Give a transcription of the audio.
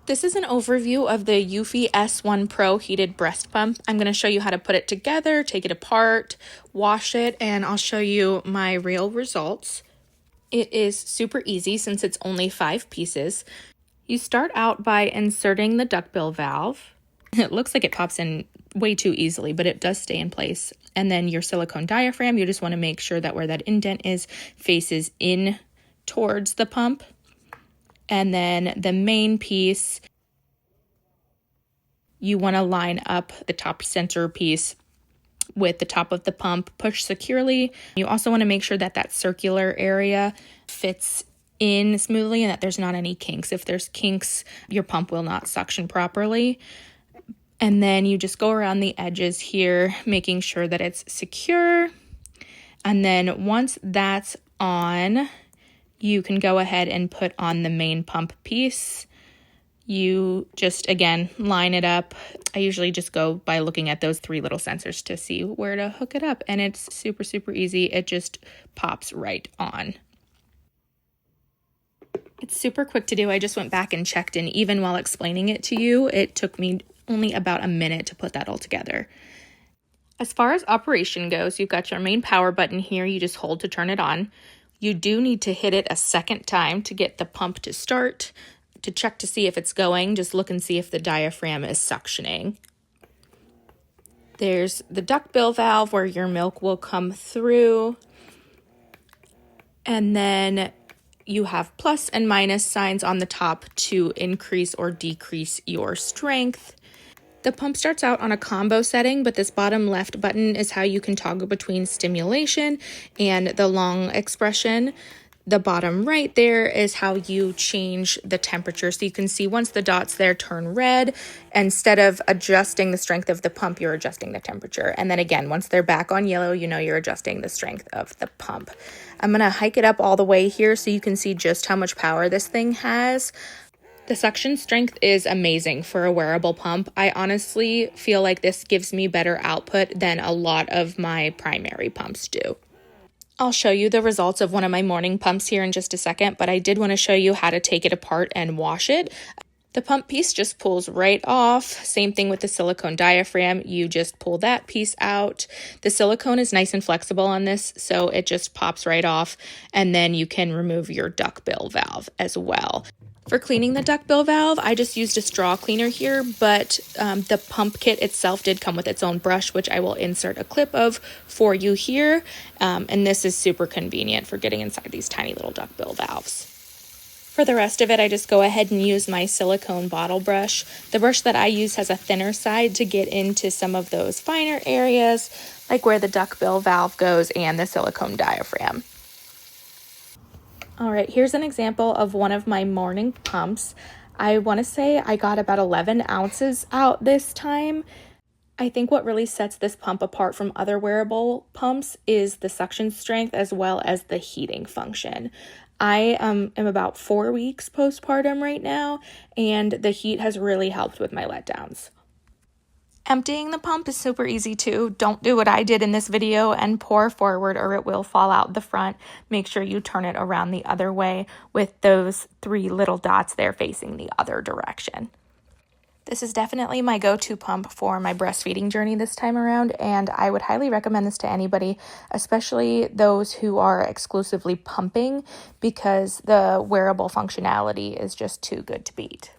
This is an overview of the Eufy S1 Pro heated breast pump. I'm going to show you how to put it together, take it apart, wash it, and I'll show you my real results. It is super easy since it's only 5 pieces. You start out by inserting the duckbill valve. It looks like it pops in way too easily, but it does stay in place. And then your silicone diaphragm, you just want to make sure that where that indent is faces in towards the pump. And then the main piece, you want to line up the top center piece with the top of the pump, push securely. You also want to make sure that that circular area fits in smoothly and that there's not any kinks. If there's kinks, your pump will not suction properly. And then you just go around the edges here, making sure that it's secure. And then once that's on, you can go ahead and put on the main pump piece. You just, again, line it up. I usually just go by looking at those 3 little sensors to see where to hook it up. And it's super, super easy. It just pops right on. It's super quick to do. I just went back and checked, and even while explaining it to you, it took me only about a minute to put that all together. As far as operation goes, you've got your main power button here. You just hold to turn it on. You do need to hit it a second time to get the pump to start. To check to see if it's going, just look and see if the diaphragm is suctioning. There's the duckbill valve where your milk will come through. And then you have plus and minus signs on the top to increase or decrease your strength. The pump starts out on a combo setting, but this bottom left button is how you can toggle between stimulation and the long expression. The bottom right there is how you change the temperature. So you can see once the dots there turn red, instead of adjusting the strength of the pump, you're adjusting the temperature. And then again, once they're back on yellow, you know you're adjusting the strength of the pump. I'm going to hike it up all the way here so you can see just how much power this thing has. The suction strength is amazing for a wearable pump. I honestly feel like this gives me better output than a lot of my primary pumps do. I'll show you the results of one of my morning pumps here in just a second, but I did want to show you how to take it apart and wash it. The pump piece just pulls right off. Same thing with the silicone diaphragm. You just pull that piece out. The silicone is nice and flexible on this, so it just pops right off, and then you can remove your duckbill valve as well. For cleaning the duckbill valve, I just used a straw cleaner here, but the pump kit itself did come with its own brush, which I will insert a clip of for you here. And this is super convenient for getting inside these tiny little duckbill valves. For the rest of it, I just go ahead and use my silicone bottle brush. The brush that I use has a thinner side to get into some of those finer areas, like where the duckbill valve goes and the silicone diaphragm. All right, here's an example of one of my morning pumps. I want to say I got about 11 ounces out this time. I think what really sets this pump apart from other wearable pumps is the suction strength as well as the heating function. I am about 4 weeks postpartum right now, and the heat has really helped with my letdowns. Emptying the pump is super easy too. Don't do what I did in this video and pour forward or it will fall out the front. Make sure you turn it around the other way with those 3 little dots there facing the other direction. This is definitely my go-to pump for my breastfeeding journey this time around, and I would highly recommend this to anybody, especially those who are exclusively pumping, because the wearable functionality is just too good to beat.